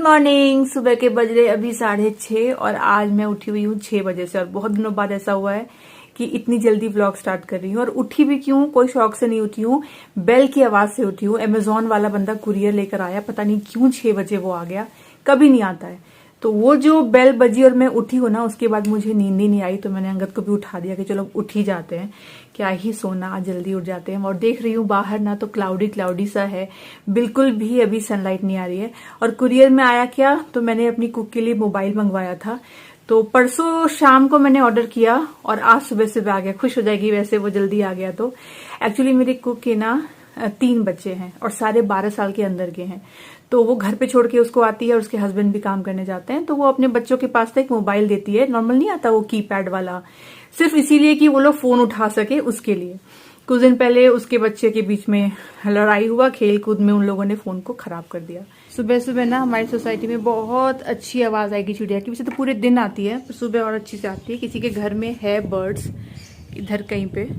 Morning. सुबह के बज रहे अभी 6:30 और आज मैं उठी हुई हूँ 6 बजे से। और बहुत दिनों बाद ऐसा हुआ है कि इतनी जल्दी व्लॉग स्टार्ट कर रही हूँ। और उठी भी क्यों, कोई शौक से नहीं उठी हूँ, बेल की आवाज से उठी हूँ। अमेजोन वाला बंदा कुरियर लेकर आया, पता नहीं क्यों 6 बजे वो आ गया, कभी नहीं आता है। तो वो जो बेल बजी और मैं उठी हूँ ना, उसके बाद मुझे नींद ही नहीं आई। तो मैंने अंगद को भी उठा दिया कि चलो उठ ही जाते हैं, क्या ही सोना, आज जल्दी उठ जाते हैं। और देख रही हूँ बाहर ना तो क्लाउडी क्लाउडी सा है, बिल्कुल भी अभी सनलाइट नहीं आ रही है। और कुरियर में आया क्या, तो मैंने अपनी कुक के लिए मोबाइल मंगवाया था, तो परसों शाम को मैंने ऑर्डर किया और आज सुबह सुबह आ गया। खुश हो जाएगी वैसे वो जल्दी आ गया तो। एक्चुअली मेरी कुक के ना 3 बच्चे हैं और सारे 12 साल के अंदर के हैं। तो वो घर पे छोड़ के उसको आती है और उसके हस्बैंड भी काम करने जाते हैं। तो वो अपने बच्चों के पास एक मोबाइल देती है, नॉर्मल नहीं आता वो कीपैड वाला, सिर्फ इसीलिए कि वो लोग फोन उठा सके उसके लिए। कुछ दिन पहले उसके बच्चे के बीच में लड़ाई हुआ, खेल कूद में उन लोगों ने फोन को खराब कर दिया। सुबह सुबह ना हमारी सोसाइटी में बहुत अच्छी आवाज आएगी चिड़िया की, वैसे तो पूरे दिन आती है पर सुबह और अच्छी से आती है। किसी के घर में है बर्ड्स इधर कहीं पे,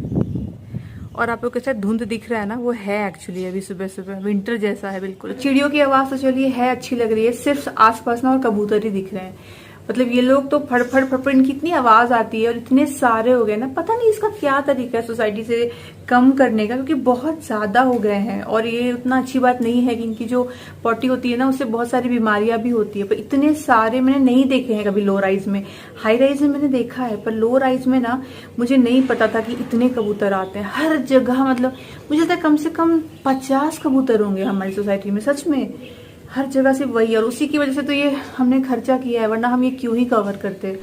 और आप लोग के साथ धुंध दिख रहा है ना, वो है एक्चुअली अभी सुबह सुबह विंटर जैसा है बिल्कुल। चिड़ियों की आवाज तो चलिए है, अच्छी लग रही है, सिर्फ आसपास ना और कबूतर ही दिख रहे हैं। मतलब ये लोग तो फड़ फड़ फड़ फड़, इनकी इतनी आवाज आती है और इतने सारे हो गए ना, पता नहीं इसका क्या तरीका है सोसाइटी से कम करने का, क्योंकि बहुत ज्यादा हो गए हैं। और ये उतना अच्छी बात नहीं है कि इनकी जो पॉटी होती है ना, उससे बहुत सारी बीमारियां भी होती है। पर इतने सारे मैंने नहीं देखे हैं कभी लो राइज में। हाई राइज में मैंने देखा है, पर लो राइज में ना मुझे नहीं पता था कि इतने कबूतर आते हैं हर जगह। मतलब मुझे लगता है कम से कम 50 कबूतर होंगे हमारी सोसाइटी में, सच में हर जगह से वही। और उसी की वजह से तो ये हमने खर्चा किया है, वरना हम ये क्यों ही कवर करते।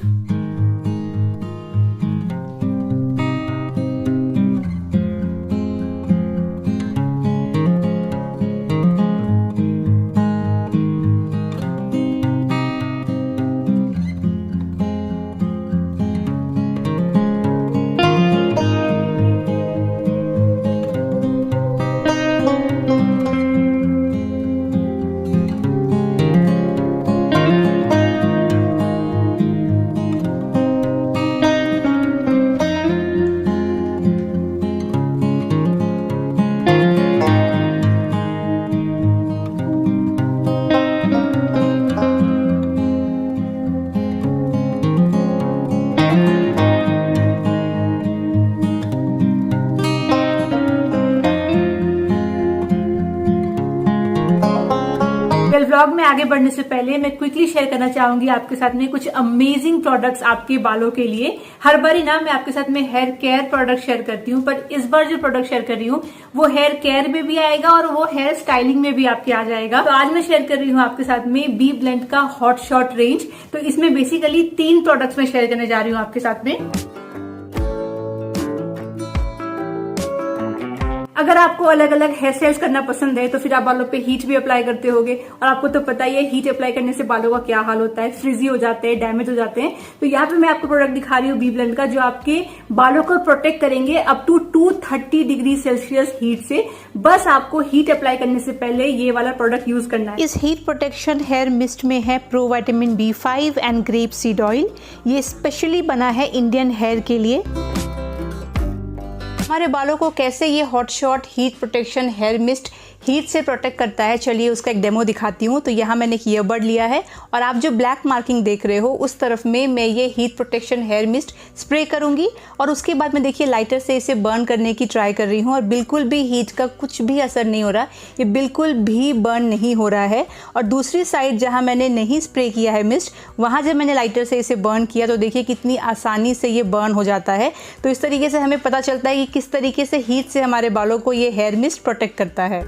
व्लॉग में आगे बढ़ने से पहले मैं क्विकली शेयर करना चाहूंगी आपके साथ में कुछ अमेजिंग प्रोडक्ट्स आपके बालों के लिए। हर बारी ना मैं आपके साथ में हेयर केयर प्रोडक्ट शेयर करती हूँ, पर इस बार जो प्रोडक्ट शेयर कर रही हूँ वो हेयर केयर में भी आएगा और वो हेयर स्टाइलिंग में भी आपके आ जाएगा। तो आज मैं शेयर कर रही हूँ आपके साथ में बी ब्लेंड का हॉट शॉट रेंज। तो इसमें बेसिकली 3 प्रोडक्ट्स मैं शेयर करने जा रही हूँ आपके साथ में। अगर आपको अलग अलग हेयर स्टाइल्स करना पसंद है तो फिर आप बालों पे हीट भी अप्लाई करते होगे, और आपको तो पता ही है हीट अप्लाई करने से बालों का क्या हाल होता है, फ्रिजी हो जाते हैं, डैमेज हो जाते हैं। तो यहाँ पे मैं आपको प्रोडक्ट दिखा रही हूँ बी ब्लेंड का, जो आपके बालों को प्रोटेक्ट करेंगे up to 230 degree Celsius heat से। बस आपको हीट अप्लाई करने से पहले ये वाला प्रोडक्ट यूज करना है। इस हीट प्रोटेक्शन हेयर मिस्ट में है pro vitamin B5 and grape seed oil. ये स्पेशली बना है इंडियन हेयर के लिए। हमारे बालों को कैसे ये hot shot heat protection hair mist heat से प्रोटेक्ट करता है, चलिए उसका एक डेमो दिखाती हूँ। तो यहाँ मैंने एक ईयरबड लिया है और आप जो ब्लैक मार्किंग देख रहे हो उस तरफ में मैं ये heat protection hair mist spray करूंगी, और उसके बाद मैं देखिए लाइटर से इसे बर्न करने की ट्राई कर रही हूँ। और बिल्कुल भी हीट का कुछ भी असर नहीं हो रहा, ये बिल्कुल भी बर्न नहीं हो रहा है। और दूसरी साइड जहाँ मैंने नहीं स्प्रे किया है मिस्ट, वहाँ जब मैंने लाइटर से इसे बर्न किया तो देखिए कितनी आसानी से ये बर्न हो जाता है। तो इस तरीके से हमें पता चलता है कि किस तरीके से हीट से हमारे बालों को ये हेयर मिस्ट प्रोटेक्ट करता है।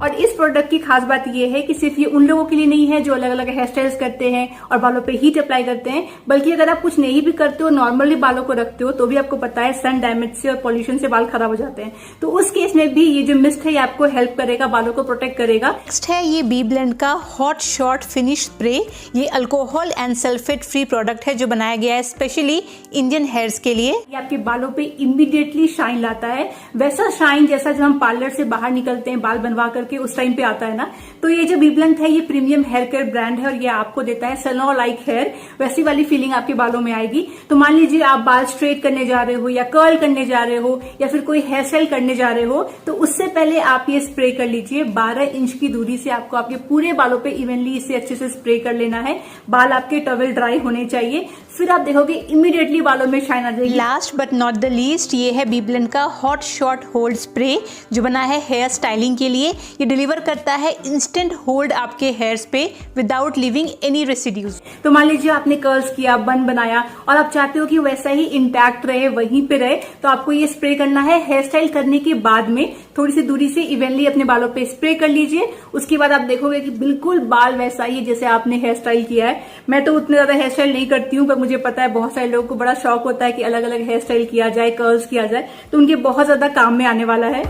और इस प्रोडक्ट की खास बात यह है कि सिर्फ ये उन लोगों के लिए नहीं है जो अलग अलग हेयर स्टाइल्स करते हैं और बालों पे हीट अप्लाई करते हैं, बल्कि अगर आप कुछ नहीं भी करते हो, नॉर्मली बालों को रखते हो, तो भी आपको पता है सन डैमेज से और पॉल्यूशन से बाल खराब हो जाते हैं। तो उस केस में भी ये जो मिस्ट है ये आपको हेल्प करेगा, बालों को प्रोटेक्ट करेगा। नेक्स्ट है ये बी ब्लेंड का हॉट शॉट फिनिश स्प्रे। ये alcohol and sulphate free product है जो बनाया गया है स्पेशली इंडियन हेयर्स के लिए। ये आपके बालों पे इमीडिएटली शाइन लाता है, वैसा शाइन जैसा जब हम पार्लर से बाहर निकलते हैं बाल बनवा करके करके उस टाइम पे आता है ना, तो ये जो बीब्लंट है ये प्रीमियम हेयर केयर ब्रांड है और ये आपको देता है सैलून लाइक हेयर, वैसी वाली फीलिंग आपके बालों में आएगी। तो मान लीजिए आप बाल स्ट्रेट करने जा रहे हो या कर्ल करने जा रहे हो या फिर कोई हेयर स्टाइल करने जा रहे हो, तो उससे पहले आप ये स्प्रे कर लीजिए। 12 इंच की दूरी से आपको आपके पूरे बालों पे इवनली इसे अच्छे से स्प्रे कर लेना है। बाल आपके टॉवेल ड्राई होने चाहिए, फिर आप देखोगे इमीडिएटली बालों में शाइन आ जाएगी। Last but not the least, ये है बीब्लन का हॉट शॉट होल्ड स्प्रे जो बना है हेयर स्टाइलिंग के लिए। ये डिलीवर करता है इंस्टेंट होल्ड आपके हेयर्स पे विदाउट लिविंग एनी रेसिड्यूज। तो मान लीजिए आपने कर्ल्स किया, बन बनाया और आप चाहते हो कि वैसा ही इंटैक्ट रहे, वहीं पे रहे, तो आपको ये स्प्रे करना है। हेयर स्टाइल करने के बाद में थोड़ी सी दूरी से इवनली अपने बालों पे स्प्रे कर लीजिए। उसके बाद आप देखोगे कि बिल्कुल बाल वैसा ही है जैसे आपने हेयर स्टाइल किया है। मैं तो उतने ज्यादा हेयर स्टाइल नहीं करती हूँ, पर मुझे पता है बहुत सारे लोगों को बड़ा शौक होता है कि अलग अलग हेयर स्टाइल किया जाए, कर्ल्स किया जाए, तो उनके बहुत ज्यादा काम में आने वाला है।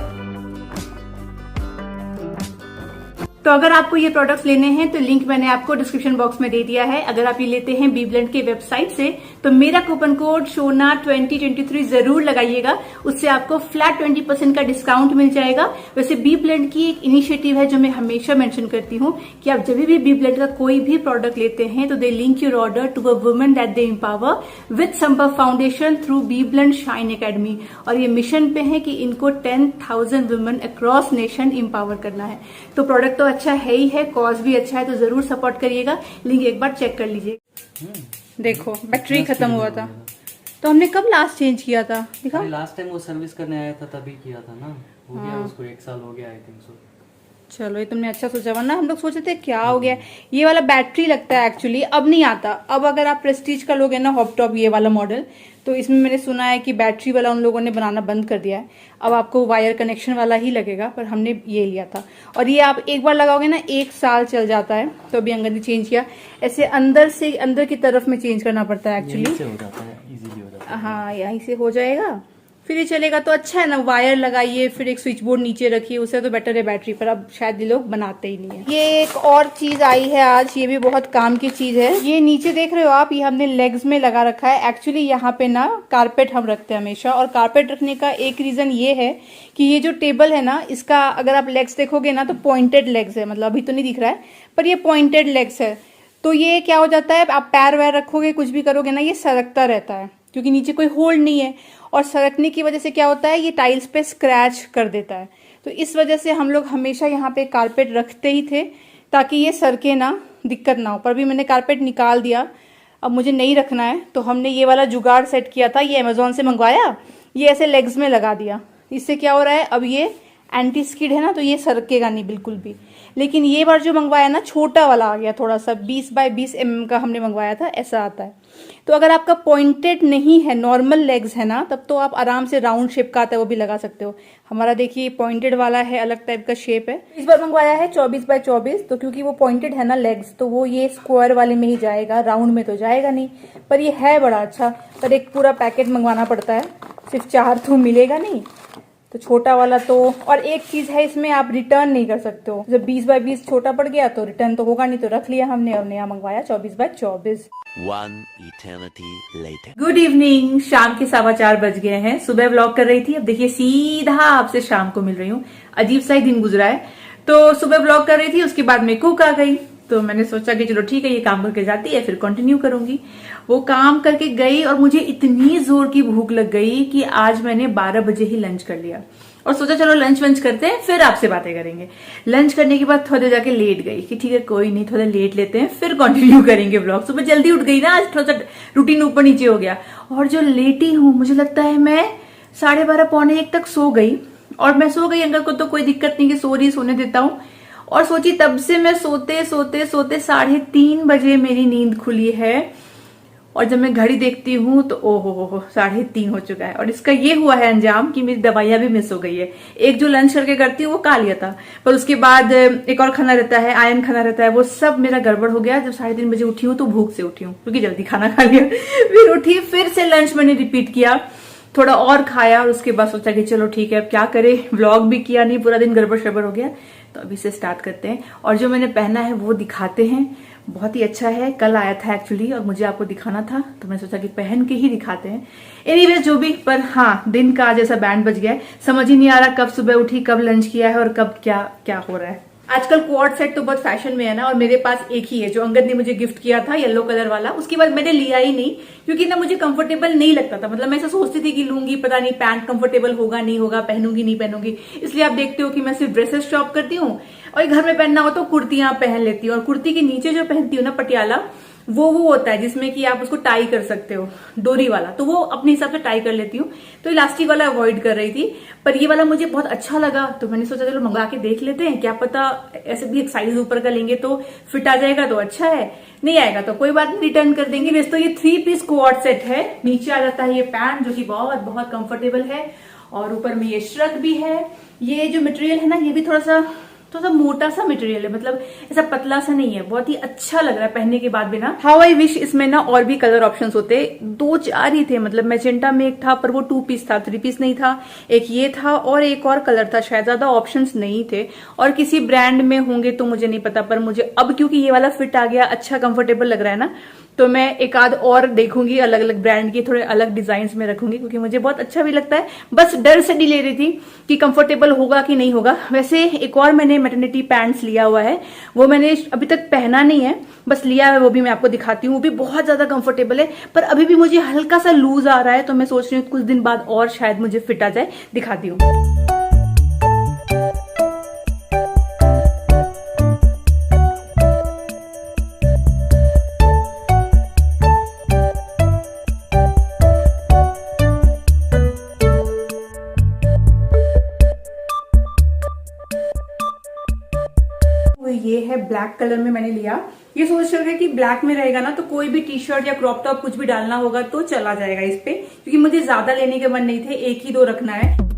तो अगर आपको ये प्रोडक्ट्स लेने हैं तो लिंक मैंने आपको डिस्क्रिप्शन बॉक्स में दे दिया है। अगर आप ये लेते हैं बीब्लंट के वेबसाइट से तो मेरा कूपन कोड शोना 2023 जरूर लगाइएगा, उससे आपको फ्लैट 20% का डिस्काउंट मिल जाएगा। वैसे बीब्लंट की एक इनिशिएटिव है जो मैं हमेशा मेंशन करती हूँ कि आप जब भी बीब्लंट का कोई भी प्रोडक्ट लेते हैं तो they link your order to a woman that they empower with Sampark foundation through BBlunt Shine Academy. और ये मिशन पे है कि इनको 10,000 वुमेन अक्रॉस नेशन एम्पावर करना है। तो प्रोडक्ट तो अच्छा है ही है, कॉज भी अच्छा है, तो जरूर सपोर्ट करिएगा। लिंक एक बार चेक कर लीजिए। देखो बैटरी खत्म हुआ था, तो हमने कब लास्ट चेंज किया था? दिखा, लास्ट टाइम वो सर्विस करने आया था तभी किया था ना, हो गया उसको 1 साल हो गया आई थिंक सो। चलो ये तुमने अच्छा सोचा, वरना हम लोग सोचे थे क्या हो गया। ये वाला बैटरी लगता है एक्चुअली, अब नहीं आता। अब अगर आप प्रेस्टीज का लोगे ना हॉप टॉप ये वाला मॉडल, तो इसमें मैंने सुना है कि बैटरी वाला उन लोगों ने बनाना बंद कर दिया है। अब आपको वायर कनेक्शन वाला ही लगेगा, पर हमने ये लिया था। और ये आप एक बार लगाओगे ना 1 साल चल जाता है। तो अभी अंगद ने चेंज किया, ऐसे अंदर से अंदर की तरफ में चेंज करना पड़ता है एक्चुअली। हाँ यहीं से हो जाएगा, फिर ये चलेगा तो अच्छा है ना। वायर लगाइए, फिर एक स्विच बोर्ड नीचे रखिए, उससे तो बेटर है बैटरी पर। अब शायद ये लोग बनाते ही नहीं है। ये एक और चीज आई है आज, ये भी बहुत काम की चीज है। ये नीचे देख रहे हो आप, ये हमने लेग्स में लगा रखा है। एक्चुअली यहाँ पे ना कारपेट हम रखते हैं हमेशा, और कारपेट रखने का एक रीजन ये है कि ये जो टेबल है ना, इसका अगर आप लेग्स देखोगे ना तो पॉइंटेड लेग्स है। मतलब अभी तो नहीं दिख रहा है, पर ये पॉइंटेड लेग्स है। तो ये क्या हो जाता है, आप पैर वैर रखोगे, कुछ भी करोगे ना, ये सरकता रहता है क्योंकि नीचे कोई होल्ड नहीं है। और सरकने की वजह से क्या होता है, ये टाइल्स पे स्क्रैच कर देता है। तो इस वजह से हम लोग हमेशा यहाँ पे कारपेट रखते ही थे ताकि ये सरके ना, दिक्कत ना हो। पर भी मैंने कारपेट निकाल दिया, अब मुझे नहीं रखना है। तो हमने ये वाला जुगाड़ सेट किया था, ये अमेजोन से मंगवाया, ये ऐसे लेग्स में लगा दिया। इससे क्या हो रहा है, अब ये एंटी स्किड है ना, तो ये सरकेगा नहीं बिल्कुल भी। लेकिन ये बार जो मंगवाया ना, छोटा वाला आ गया, थोड़ा सा 20 बाय 20 mm का हमने मंगवाया था, ऐसा आता है। तो अगर आपका पॉइंटेड नहीं है, नॉर्मल लेग्स है ना, तब तो आप आराम से राउंड शेप का आता है वो भी लगा सकते हो। हमारा देखिए पॉइंटेड वाला है, अलग टाइप का शेप है। इस बार मंगवाया है 24 बाय 24, तो क्योंकि वो पॉइंटेड है ना लेग्स, तो वो ये स्क्वायर वाले में ही जाएगा, राउंड में तो जाएगा नहीं। पर ये है बड़ा अच्छा, पर एक पूरा पैकेट मंगवाना पड़ता है, सिर्फ 4 तो मिलेगा नहीं। तो छोटा वाला तो, और एक चीज है इसमें, आप रिटर्न नहीं कर सकते हो। जब 20 बाय 20 छोटा पड़ गया तो रिटर्न तो होगा नहीं, तो रख लिया हमने और नया मंगवाया 24 बाय 24। गुड इवनिंग, शाम के 4:15 बज गए हैं। सुबह व्लॉग कर रही थी, अब देखिए सीधा आपसे शाम को मिल रही हूँ। अजीब सा ही दिन गुजरा है। तो सुबह व्लॉग कर रही थी, उसके बाद में कुक आ गई, तो मैंने सोचा कि चलो ठीक है, ये काम करके जाती है, फिर कंटिन्यू करूंगी। वो काम करके गई और मुझे इतनी जोर की भूख लग गई कि आज मैंने 12 बजे ही लंच कर लिया और सोचा चलो लंच वंच करते हैं, फिर आपसे बातें करेंगे। लंच करने के बाद थोड़ी देर जाके लेट गई कि ठीक है कोई नहीं, थोड़ा लेट लेते हैं, फिर कंटिन्यू करेंगे व्लॉग। सुबह जल्दी उठ गई ना, आज थोड़ा सा रूटीन ऊपर नीचे हो गया। और जो लेटी हूँ, मुझे लगता है मैं 12:30 पौने 1 तक सो गई। और मैं सो गई, अंकल को तो कोई दिक्कत नहीं कि सो रही, सोने देता हूँ। और सोची तब से मैं सोते सोते सोते 3:30 बजे मेरी नींद खुली है। और जब मैं घड़ी देखती हूँ तो ओहो 3:30 हो चुका है। और इसका ये हुआ है अंजाम कि मेरी दवाइयां भी मिस हो गई है। एक जो लंच करके करती हूँ वो खा लिया था, पर उसके बाद एक और खाना रहता है, आयरन खाना रहता है, वो सब मेरा गड़बड़ हो गया। जब 3:30 बजे उठी हूँ तो भूख से उठी हूँ क्योंकि जल्दी खाना खा लिया। फिर उठी, फिर से लंच मैंने रिपीट किया, थोड़ा और खाया और उसके बाद सोचा कि चलो ठीक है अब क्या करे, व्लॉग भी किया नहीं, पूरा दिन गड़बड़ शड़बड़ हो गया। तो अभी से स्टार्ट करते हैं। और जो मैंने पहना है वो दिखाते हैं। बहुत ही अच्छा है। कल आया था एक्चुअली और मुझे आपको दिखाना था, तो मैं सोचा कि पहन के ही दिखाते हैं। एनीवेज जो भी, पर हाँ, दिन का जैसा बैंड बज गया है। समझ ही नहीं आ रहा कब सुबह उठी, कब लंच किया है और कब क्या क्या हो रहा है। आजकल क्वाड सेट तो बहुत फैशन में है ना, और मेरे पास एक ही है जो अंगद ने मुझे गिफ्ट किया था, येलो कलर वाला। उसके बाद मैंने लिया ही नहीं, क्योंकि ना मुझे कंफर्टेबल नहीं लगता था। मतलब मैं ऐसा सोचती थी कि लूंगी, पता नहीं पैंट कंफर्टेबल होगा नहीं होगा, पहनूंगी नहीं पहनूंगी। इसलिए आप देखते हो कि मैं सिर्फ ड्रेसेस शॉप करती हूँ, और घर में पहनना हो तो कुर्तियां पहन लेती हूँ। और कुर्ती के नीचे जो पहनती हूँ ना पटियाला, वो होता है जिसमें कि आप उसको टाई कर सकते हो, डोरी वाला, तो वो अपने हिसाब से टाई कर लेती हूँ। तो इलास्टिक वाला अवॉइड कर रही थी, पर ये वाला मुझे बहुत अच्छा लगा, तो मैंने सोचा चलो मंगा के देख लेते हैं, क्या पता ऐसे भी एक साइज ऊपर का लेंगे तो फिट आ जाएगा तो अच्छा है, नहीं आएगा तो कोई बात नहीं, रिटर्न कर देंगे। वैसे तो ये 3 पीस क्वाड सेट है। नीचे आ जाता है ये पैंट जो कि बहुत बहुत कंफर्टेबल है, और ऊपर में ये श्रग भी है। ये जो मटेरियल है ना, ये भी थोड़ा सा मोटा सा मटेरियल है, मतलब ऐसा पतला सा नहीं है। बहुत ही अच्छा लग रहा है पहनने के बाद भी ना। हाउ आई विश इसमें ना और भी कलर ऑप्शंस होते, 2-4 ही थे। मतलब मैजेंटा में एक था, पर वो 2 पीस था, 3 पीस नहीं था। एक ये था और एक और कलर था, शायद ज्यादा ऑप्शंस नहीं थे। और किसी ब्रांड में होंगे तो मुझे नहीं पता, पर मुझे अब क्योंकि ये वाला फिट आ गया, अच्छा कंफर्टेबल लग रहा है ना, तो मैं एक आध और देखूंगी, अलग अलग ब्रांड की, थोड़े अलग डिजाइन में रखूंगी, क्योंकि मुझे बहुत अच्छा भी लगता है। बस डर से नहीं ले रही थी कि कंफर्टेबल होगा कि नहीं होगा। वैसे एक और मैंने मैटरनिटी पैंट्स लिया हुआ है, वो मैंने अभी तक पहना नहीं है, बस लिया है, वो भी मैं आपको दिखाती हूँ। वो भी बहुत ज्यादा कंफर्टेबल है, पर अभी भी मुझे हल्का सा लूज आ रहा है, तो मैं सोच रही हूँ कुछ दिन बाद और शायद मुझे फिट आ जाए, दिखाती हूँ। ये है ब्लैक कलर में मैंने लिया। ये सोच रहे थे कि ब्लैक में रहेगा ना, तो कोई भी टी शर्ट या क्रॉप टॉप कुछ भी डालना होगा तो चला जाएगा इस पे, क्योंकि मुझे ज्यादा लेने के मन नहीं थे, 1 ही 2 रखना है।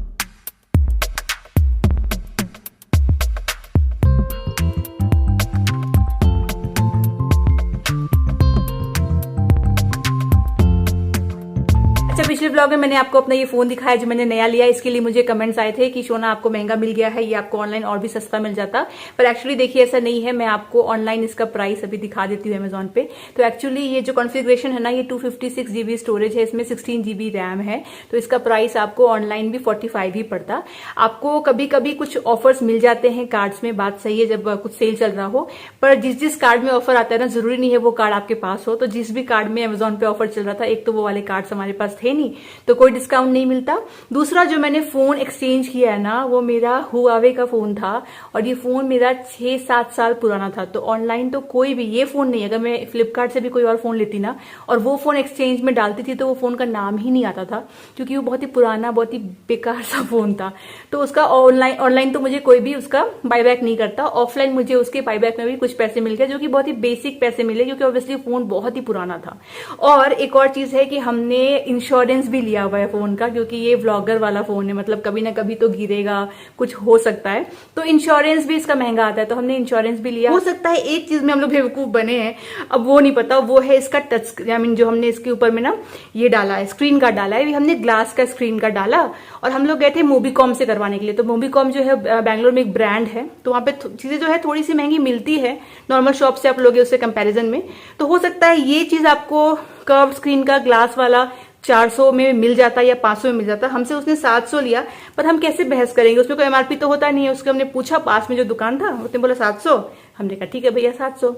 अच्छा, पिछले ब्लॉग में मैंने आपको अपना ये फोन दिखाया जो मैंने नया लिया। इसके लिए मुझे कमेंट्स आए थे कि शोना आपको महंगा मिल गया है, ये आपको ऑनलाइन और भी सस्ता मिल जाता, पर एक्चुअली देखिए ऐसा नहीं है। मैं आपको ऑनलाइन इसका प्राइस अभी दिखा देती हूँ अमेजोन पे। तो एक्चुअली ये जो कॉन्फ़िगरेशन है ना, ये 256 GB स्टोरेज है, इसमें 16 GB रैम है, तो इसका प्राइस आपको ऑनलाइन भी 45 ही पड़ता। आपको कभी कभी कुछ ऑफर्स मिल जाते हैं कार्ड्स में, बात सही है, जब कुछ सेल चल रहा हो, पर जिस कार्ड में ऑफर आता है ना, जरूरी नहीं है वो कार्ड आपके पास हो। तो जिस भी कार्ड में अमेजोन पे ऑफर चल रहा था, एक तो वो वाले कार्ड्स हमारे पास थे नहीं, तो कोई डिस्काउंट नहीं मिलता। दूसरा जो मैंने फोन एक्सचेंज किया है ना, वो मेरा हुआवे का फोन था, और ये फोन मेरा 6-7 साल पुराना था। तो ऑनलाइन तो कोई भी, ये फोन नहीं, अगर मैं फ्लिपकार्ट से भी कोई और फोन लेती ना और वो फोन एक्सचेंज में डालती थी, तो वो फोन का नाम ही नहीं आता था, क्योंकि वो बहुत ही पुराना, बहुत ही बेकार सा फोन था। तो उसका ऑनलाइन तो मुझे कोई भी उसका बायबैक नहीं करता। ऑफलाइन मुझे उसके बायबैक में भी कुछ पैसे मिल गए, जो कि बहुत ही बेसिक पैसे मिले, क्योंकि ऑब्वियसली फोन बहुत ही पुराना था। और एक और चीज है कि हमने इंश्योरेंस भी लिया हुआ है फोन का, क्योंकि ये व्लॉगर वाला फोन है, मतलब कभी ना कभी तो गिरेगा, कुछ हो सकता है, तो इंश्योरेंस भी इसका महंगा आता है, तो हमने इंश्योरेंस भी लिया। हो सकता है एक चीज में हम लोग बेवकूफ बने हैं, अब वो नहीं पता, वो है इसका टच, आई मीन जो हमने इसके ऊपर में ना ये डाला है, स्क्रीन गार्ड डाला है, हमने ग्लास का स्क्रीन गार्ड डाला, और हम लोग गए थे मोबीकॉम से करवाने के लिए। तो मोबीकॉम जो है बैंगलोर में एक ब्रांड है, तो वहां पे चीजें जो है थोड़ी सी महंगी मिलती है नॉर्मल शॉप से आप लोगे उससे कंपैरिजन में। तो हो सकता है ये चीज आपको कर्व स्क्रीन का ग्लास वाला 400 में मिल जाता या 500 में मिल जाता। हमसे उसने 700 लिया, पर हम कैसे बहस करेंगे, उसमें कोई एमआरपी तो होता नहीं है। उसको हमने पूछा, पास में जो दुकान था उसने बोला 700, हमने कहा ठीक है भैया 700,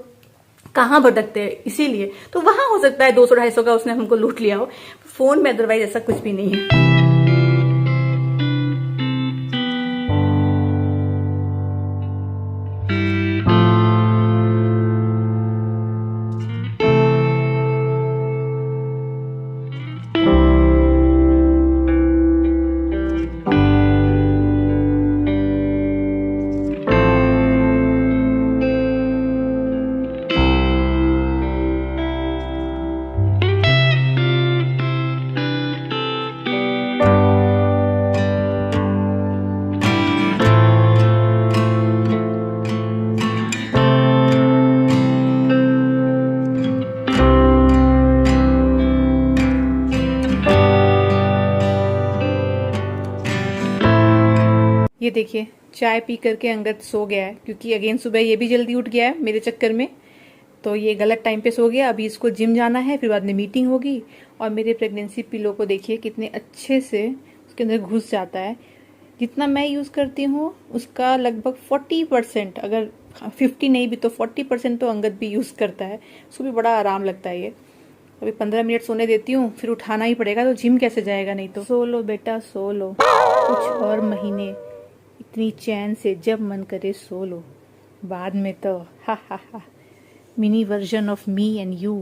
कहाँ भटकते हैं, इसीलिए। तो वहां हो सकता है 200-250 का उसने हमको लूट लिया हो। फोन में अदरवाइज ऐसा कुछ भी नहीं है। ये देखिए, चाय पी करके अंगद सो गया है, क्योंकि अगेन सुबह ये भी जल्दी उठ गया है मेरे चक्कर में। तो ये गलत टाइम पे सो गया। अभी इसको जिम जाना है, फिर बाद में मीटिंग होगी। और मेरे प्रेगनेंसी पिलो को देखिए कितने अच्छे से उसके अंदर घुस जाता है। जितना मैं यूज़ करती हूँ उसका लगभग 40%, अगर 50 नहीं भी तो 40% तो अंगद भी यूज़ करता है। उसको भी बड़ा आराम लगता है ये। अभी 15 मिनट सोने देती हूँ, फिर उठाना ही पड़ेगा, तो जिम कैसे जाएगा नहीं तो। सो लो बेटा सो लो, कुछ और महीने इतनी चैन से जब मन करे सो लो, बाद में तो हा हा हा mini version of me and you.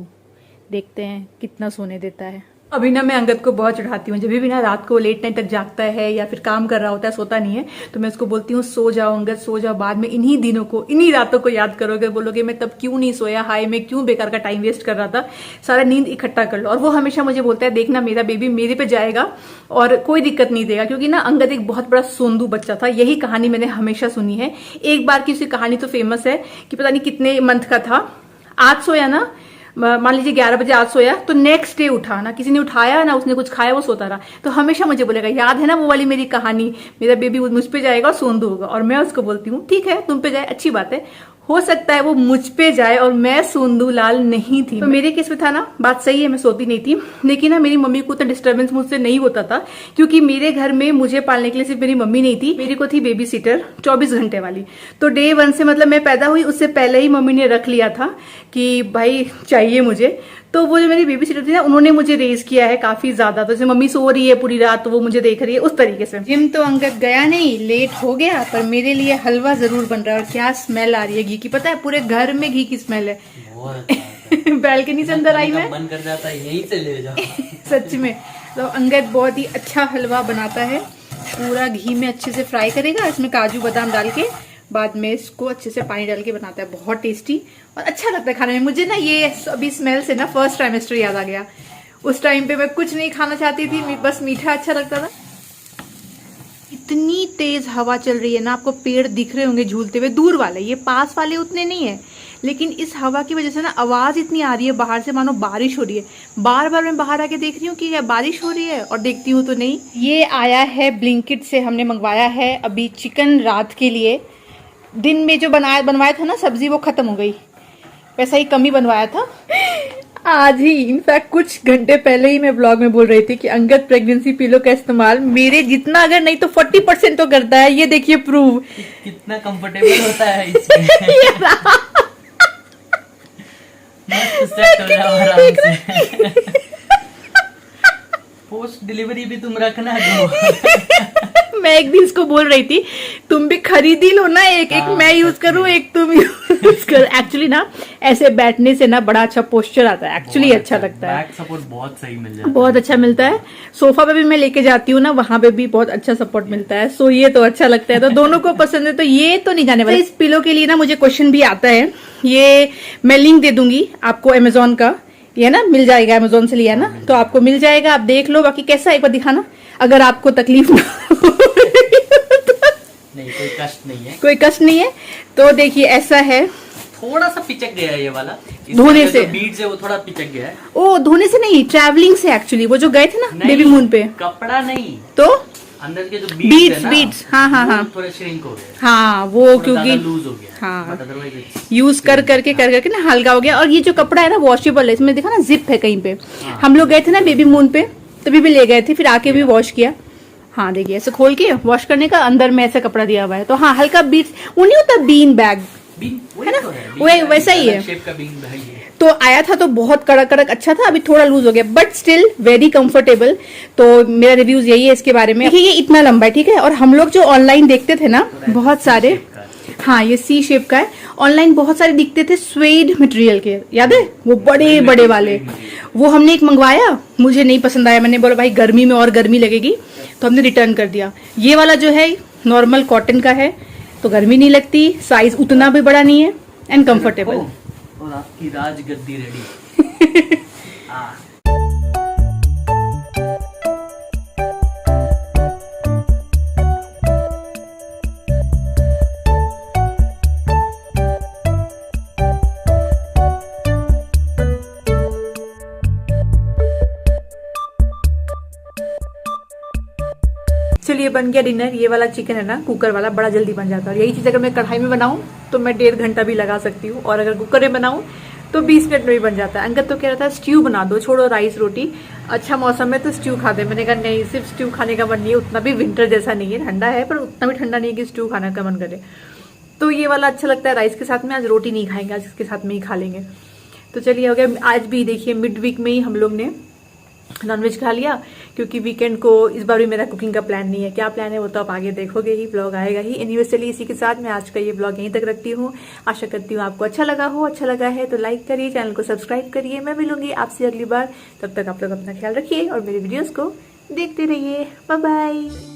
देखते हैं कितना सोने देता है। अभी ना मैं अंगद को बहुत चढ़ाती हूँ। जब भी ना रात को लेट नाइट तक जागता है या फिर काम कर रहा होता है, सोता नहीं है, तो मैं उसको बोलती हूँ सो जाओ अंगद सो जाओ, बाद में इन्हीं दिनों को इन्हीं रातों को याद करोगे, बोलोगे मैं तब क्यों नहीं सोया, हाय मैं क्यों बेकार का टाइम वेस्ट कर रहा था, सारा नींद इकट्ठा कर लो। और वो हमेशा मुझे बोलता है देखना मेरा बेबी मेरे पे जाएगा और कोई दिक्कत नहीं देगा, क्योंकि ना अंगद एक बहुत बड़ा सोंदू बच्चा था। यही कहानी मैंने हमेशा सुनी है। एक बार की उसकी कहानी तो फेमस है कि पता नहीं कितने मंथ का था, आज सोया ना, मान लीजिए 11 बजे आज सोया, तो नेक्स्ट डे उठा ना, किसी ने उठाया ना, उसने कुछ खाया, वो सोता रहा। तो हमेशा मुझे बोलेगा याद है ना वो वाली मेरी कहानी, मेरा बेबी मुझ पे जाएगा और सोंदू होगा। और मैं उसको बोलती हूँ ठीक है तुम पे जाए अच्छी बात है, हो सकता है वो मुझ पे जाए और मैं सोंदू लाल नहीं थी। तो मेरे केस में था ना, बात सही है मैं सोती नहीं थी, लेकिन ना मेरी मम्मी को तो डिस्टर्बेंस मुझसे नहीं होता था, क्योंकि मेरे घर में मुझे पालने के लिए सिर्फ मेरी मम्मी नहीं थी, मेरी को थी बेबी सीटर 24 घंटे वाली। तो डे 1 से मतलब मैं पैदा हुई उससे पहले ही मम्मी ने रख लिया था कि भाई चाहिए मुझे। तो वो जो मेरी बेबी सीटर थी ना, उन्होंने मुझे रेज किया है काफी ज्यादा। तो जैसे मम्मी सो रही है पूरी रात तो वो मुझे देख रही है, उस तरीके से। जिम तो अंगद गया नहीं, लेट हो गया, पर मेरे लिए हलवा जरूर बन रहा है। और क्या स्मेल आ रही है घी की, पता है पूरे घर में घी की स्मेल है। बैल्कनी से अंदर आई मैं, मन कर जाता है यहीं से ले जाओ। सच में। तो अंगद बहुत ही अच्छा हलवा बनाता है, पूरा घी में अच्छे से फ्राई करेगा, इसमें काजू बादाम डाल के, बाद में इसको अच्छे से पानी डाल के बनाता है। बहुत टेस्टी और अच्छा लगता है खाने में। मुझे ना ये अभी स्मेल से ना फर्स्ट ट्राइमेस्टर याद आ गया। उस टाइम पे मैं कुछ नहीं खाना चाहती थी, बस मीठा अच्छा लगता था। इतनी तेज हवा चल रही है ना, आपको पेड़ दिख रहे होंगे झूलते हुए, दूर वाले, ये पास वाले उतने नहीं है, लेकिन इस हवा की वजह से ना आवाज इतनी आ रही है बाहर से, मानो बारिश हो रही है। बार बार मैं बाहर आके देख रही हूँ कि क्या बारिश हो रही है, और देखती हूँ तो नहीं। ये आया है ब्लिंकिट से, हमने मंगवाया है अभी चिकन रात के लिए। दिन में जो बनवाया था ना सब्जी, वो खत्म हो गई, वैसा ही कम ही बनवाया था। आज ही इनफैक्ट कुछ घंटे पहले ही मैं व्लॉग में बोल रही थी कि अंगद प्रेगनेंसी पिलो का इस्तेमाल मेरे जितना अगर नहीं तो 40% तो करता है। ये देखिए प्रूव कितना कंफर्टेबल होता है इसमें। मस्त सेट हो जाओ आराम से। पोस्ट डिलीवरी भी तुम रखना दो। मैं एक दिन इसको बोल रही थी तुम भी खरीद ही लो ना, एक मैं यूज करूँ एक तुम यूज कर। एक्चुअली ना ऐसे बैठने से ना बड़ा अच्छा पोस्चर आता है, एक्चुअली अच्छा लगता है, बैक सपोर्ट बहुत सही मिल जाता है, बहुत अच्छा मिलता है। सोफा पे भी मैं लेके जाती हूँ ना, वहां पे भी बहुत अच्छा सपोर्ट मिलता है। सो ये तो अच्छा लगता है, तो दोनों को पसंद है, तो ये तो नहीं जाने वाला। इस पिलो के लिए ना मुझे क्वेश्चन भी आता है, ये मैं लिंक दे दूंगी आपको अमेजोन का, ये ना मिल जाएगा, अमेजोन से लिया ना तो आपको मिल जाएगा, आप देख लो। बाकी कैसा एक बार दिखाना, अगर आपको तकलीफ ना नहीं, कोई कष्ट नहीं है, कोई कष्ट नहीं है। तो देखिए ऐसा है, थोड़ा सा पिचक गया है ये वाला, धोने से बीट से वो थोड़ा पिचक गया है। ओ धोने से नहीं, ट्रैवलिंग से एक्चुअली, वो जो गए थे ना बेबी मून पे, कपड़ा नहीं तो अंदर के जो बीट्स हाँ थोड़े श्रिंक हो गए, हाँ वो क्योंकि लूज हो गया, हाँ अदरवाइज यूज कर करके ना हल्का हो गया। और ये जो कपड़ा है ना वॉशेबल है, इसमें देखा ना जिप है कहीं पे। हम लोग गए थे ना बेबी मून पे, तभी भी ले गए थे, फिर आके भी वॉश किया। हाँ देखिए ऐसे खोल के वॉश करने का, अंदर में ऐसा कपड़ा दिया हुआ है। तो हाँ हल्का बीट्स, वो नहीं होता बीन बैग है ना, वही वैसा ही है। शेप का बीन बैग है। तो आया था तो बहुत कड़क कड़क अच्छा था, अभी थोड़ा लूज हो गया, बट स्टिल वेरी कंफर्टेबल। तो मेरा रिव्यूज यही है इसके बारे में। देखिए ये इतना लंबा है, ठीक है। और हम लोग जो ऑनलाइन देखते थे ना बहुत सारे, हाँ ये सी शेप का है, ऑनलाइन बहुत सारे दिखते थे स्वेड मटेरियल के, याद है वो बड़े बड़े वाले, वो हमने एक मंगवाया, मुझे नहीं पसंद आया। मैंने बोला भाई गर्मी में और गर्मी लगेगी, तो हमने रिटर्न कर दिया। ये वाला जो है नॉर्मल कॉटन का है, तो गर्मी नहीं लगती, साइज उतना भी बड़ा नहीं है, एंड कंफर्टेबल। और आपकी राज गद्दी रेडी। चलिए बन गया डिनर। ये वाला चिकन है ना कुकर वाला, बड़ा जल्दी बन जाता है। और यही चीज अगर मैं कढ़ाई में बनाऊं तो मैं 1.5 घंटा भी लगा सकती हूँ, और अगर कुकर में बनाऊं तो 20 मिनट में भी बन जाता है। अंकल तो कह रहा था स्ट्यू बना दो, छोड़ो राइस रोटी, अच्छा मौसम है तो स्ट्यू खा दे। मैंने कहा नहीं, सिर्फ स्ट्यू खाने का मन नहीं है, उतना भी विंटर जैसा नहीं है, ठंडा है पर उतना भी ठंडा नहीं है कि स्ट्यू खाने का मन करे। तो ये वाला अच्छा लगता है राइस के साथ में। आज रोटी नहीं खाएंगे, आज इसके साथ में ही खा लेंगे। तो चलिए हो गया। आज भी देखिए मिड वीक में ही हम लोग ने नॉनवेज खा लिया, क्योंकि वीकेंड को इस बार भी मेरा कुकिंग का प्लान नहीं है। क्या प्लान है वो तो आप आगे देखोगे ही, ब्लॉग आएगा ही। एनीवेज चलिए इसी के साथ मैं आज का ये ब्लॉग यहीं तक रखती हूँ। आशा करती हूँ आपको अच्छा लगा हो। अच्छा लगा है तो लाइक करिए, चैनल को सब्सक्राइब करिए। मैं मिलूंगी आपसे अगली बार, तब तक आप लोग अपना ख्याल रखिए और मेरे वीडियोस को देखते रहिए। Bye bye.